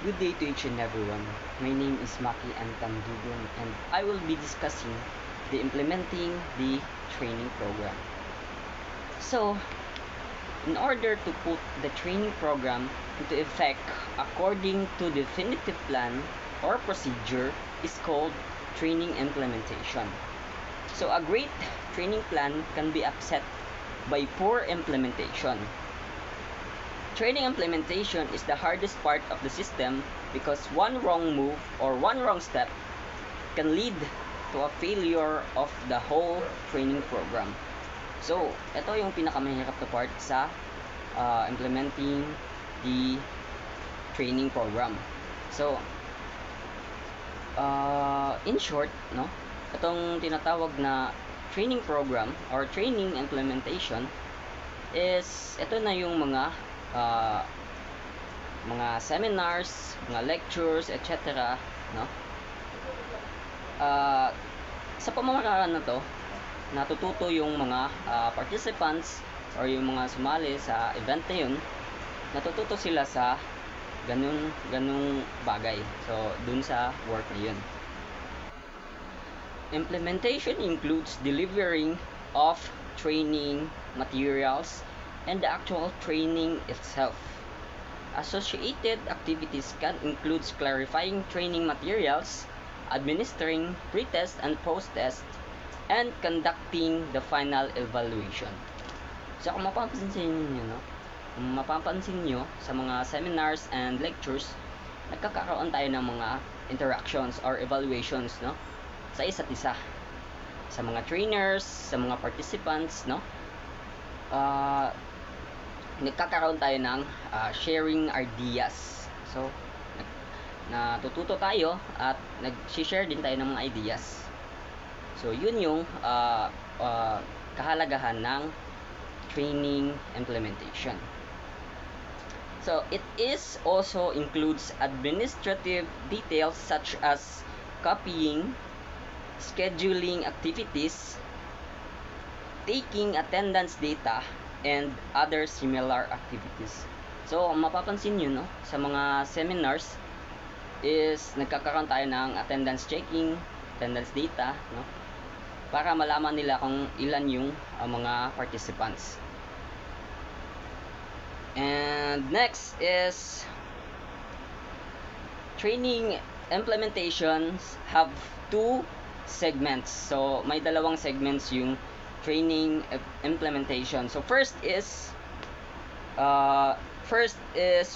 Good day to each and everyone. My name is Maki Antandugon and I will be discussing the implementing the training program. So, in order to put the training program into effect according to definitive plan or procedure is called training implementation. So, a great training plan can be upset by poor implementation. Training implementation is the hardest part of the system because one wrong move or one wrong step can lead to a failure of the whole training program. So, ito yung pinakamahirap na part sa implementing the training program. So, in short, no, itong tinatawag na training program or training implementation is ito na yung mga seminars, mga lectures, etc. No? Sa pamamaraan na to, natututo yung mga participants or yung mga sumali sa event na yun, natututo sila sa ganung bagay. So, dun sa work na yun. Implementation includes delivering of training materials and the actual training itself. Associated activities can include clarifying training materials, administering pre-test and post-test, and conducting the final evaluation. So kung mapapansin nyo sa mga seminars and lectures, nagkakaroon tayo ng mga interactions or evaluations, no, sa isa't isa, sa mga trainers, sa mga participants, no. Nagkakaroon tayo ng sharing ideas. So, natututo tayo at nag-share din tayo ng mga ideas. So, yun yung kahalagahan ng training implementation. So, it is also includes administrative details such as copying, scheduling activities, taking attendance data, and other similar activities. So, mapapansin nyo, no, sa mga seminars is nagkakaroon tayo ng attendance checking, attendance data, no, para malaman nila kung ilan yung mga participants. And next is training implementations have two segments. So, may dalawang segments yung training implementation. So first is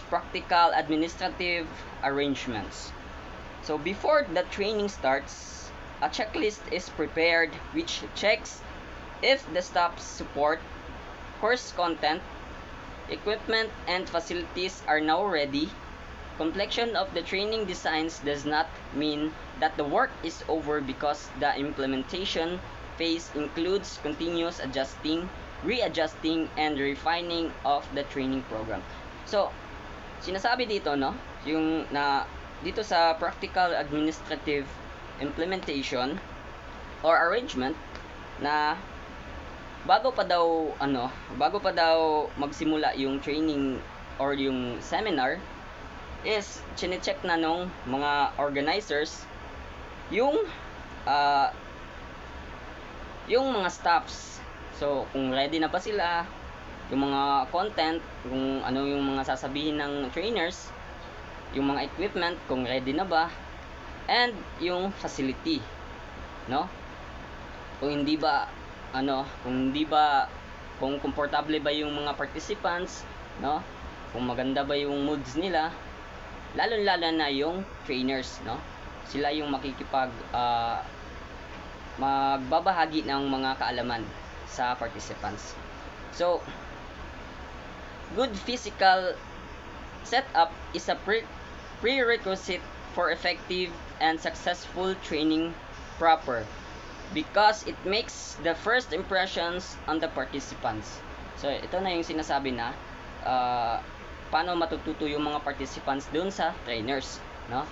practical administrative arrangements. So before the training starts, a checklist is prepared which checks if the staff support, course content, equipment, and facilities are now ready. Completion of the training designs does not mean that the work is over because the implementation phase includes continuous adjusting, readjusting, and refining of the training program. So, sinasabi dito, no, yung na dito sa practical administrative implementation or arrangement na bago pa daw magsimula yung training or yung seminar is chine-check na nung mga organizers yung mga staffs. So, kung ready na ba sila, yung mga content, kung ano yung mga sasabihin ng trainers, yung mga equipment, kung ready na ba, and yung facility, no? Kung komportable ba yung mga participants, no? Kung maganda ba yung moods nila, lalo-lalo na yung trainers, no? Sila yung magbabahagi ng mga kaalaman sa participants. So, good physical setup is a prerequisite for effective and successful training proper because it makes the first impressions on the participants. So, ito na yung sinasabi na paano matututo yung mga participants dun sa trainers, no?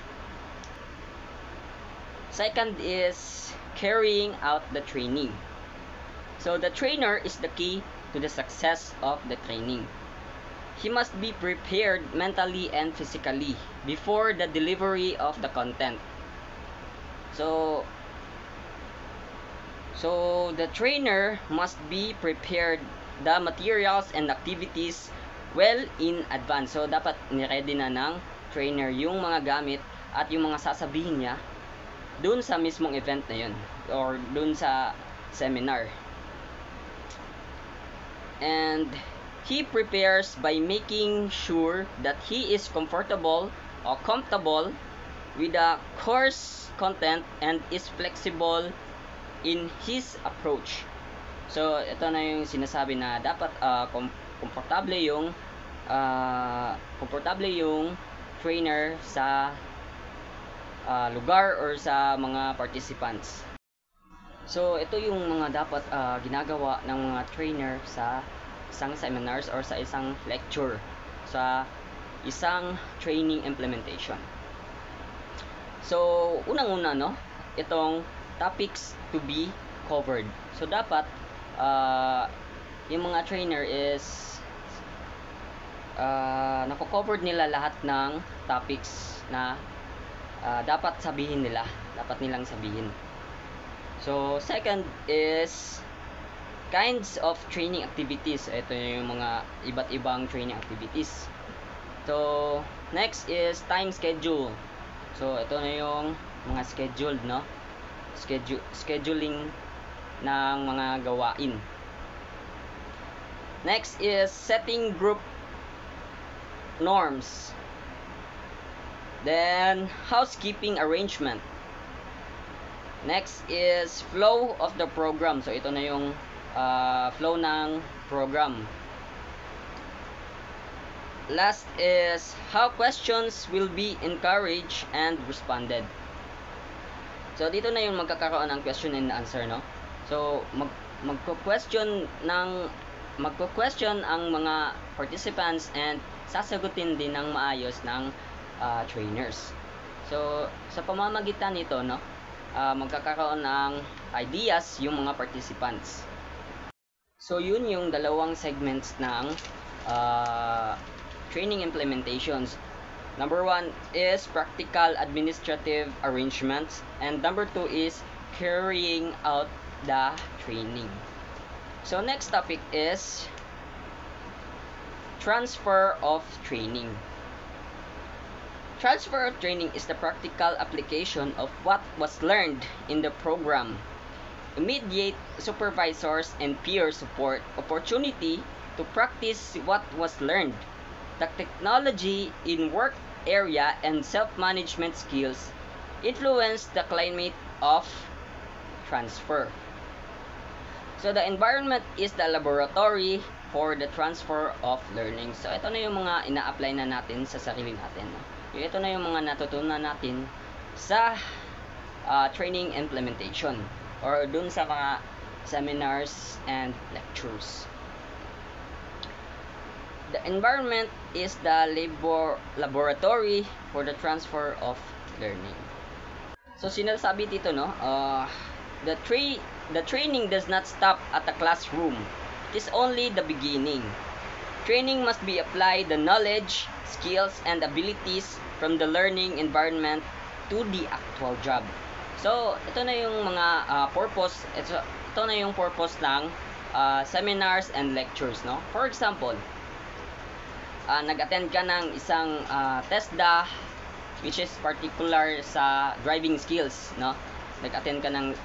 Second is carrying out the training. So the trainer is the key to the success of the training. he must be prepared mentally and physically before the delivery of the content. So the trainer must be prepared the materials and activities well in advance. So dapat ni-ready na ng trainer yung mga gamit at yung mga sasabihin niya dun sa mismong event na yun or dun sa seminar. And he prepares by making sure that he is comfortable or comfortable with the course content and is flexible in his approach. So ito na yung sinasabi na dapat komportable yung trainer sa lugar or sa mga participants. So ito yung mga dapat ginagawa ng mga trainer sa isang seminars or sa isang lecture, sa isang training implementation. So unang-una, no, itong topics to be covered. So dapat yung mga trainer is nako-covered nila lahat ng topics na dapat nilang sabihin. So second is kinds of training activities. Ito yung mga iba't ibang training activities. So next is time schedule. So ito na yung mga scheduled, no, scheduling ng mga gawain. Next is setting group norms. Then housekeeping arrangement. Next is flow of the program. So ito na yung flow ng program. Last is how questions will be encouraged and responded. So dito na yung magkakaroon ng question and answer, no? So magko-question ang mga participants and sasagutin din ng maayos ng trainers. So sa pamamagitan nito, no, magkakaroon ng ideas yung mga participants. So yun yung dalawang segments ng training implementations. Number 1 is practical administrative arrangements, and number 2 is carrying out the training. So next topic is transfer of training. Transfer of training is the practical application of what was learned in the program. Immediate supervisors and peer support opportunity to practice what was learned. The technology in work area and self-management skills influence the climate of transfer. So the environment is the laboratory for the transfer of learning. So ito na yung mga ina-apply na natin sa sarili natin. Ito na yung mga natutunan natin sa training implementation or dun sa mga seminars and lectures. The environment is the laboratory for the transfer of learning. So sinasabi dito, no, the training does not stop at the classroom. It is only the beginning. Training must be applied the knowledge, skills, and abilities from the learning environment to the actual job. So ito na yung mga purpose. Ito na yung purpose ng seminars and lectures, no. For example, nag-attend ka ng isang TESDA which is particular sa driving skills, no? Nag-attend ka ng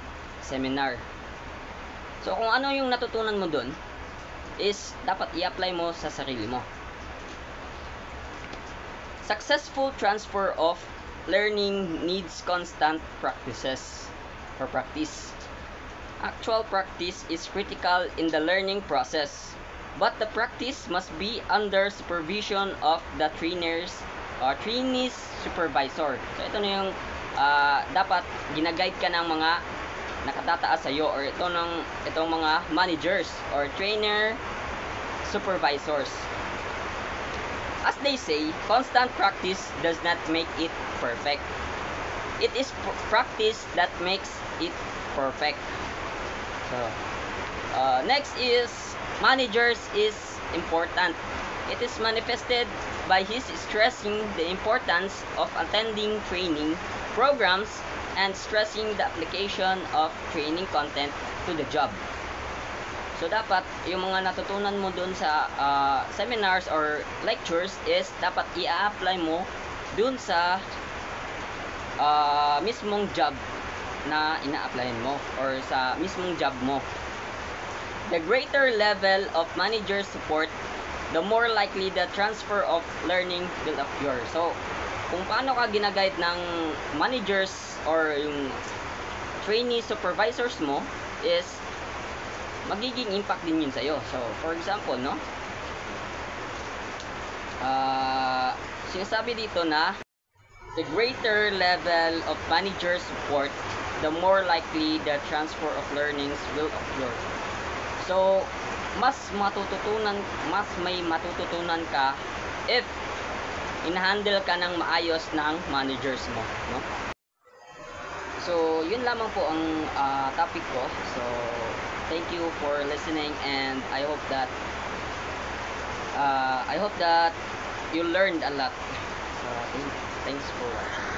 seminar. So kung ano yung natutunan mo dun is dapat i-apply mo sa sarili mo. Successful transfer of learning needs constant practices or practice. Actual practice is critical in the learning process, but the practice must be under supervision of the trainees supervisor. So ito na yung dapat ginaguide ka ng mga nakatataas sa iyo or itong mga managers or trainer supervisors. As they say, constant practice does not make it perfect. It is practice that makes it perfect. So next is managers is important. It is manifested by his stressing the importance of attending training programs and stressing the application of training content to the job. So, dapat, yung mga natutunan mo dun sa seminars or lectures is dapat i-apply mo dun sa mismong job na ina-applyan mo or sa mismong job mo. The greater level of manager support, the more likely the transfer of learning will occur. So, kung paano ka ginaguide ng managers or yung trainee supervisors mo is magiging impact din yun sa'yo. So, for example, no? Sinasabi dito na the greater level of manager support, the more likely the transfer of learnings will occur. So, mas may matututunan ka if in-handle ka ng maayos ng managers mo, no? So, yun lamang po ang topic ko. So, thank you for listening, and I hope that you learned a lot. So, thanks for watching.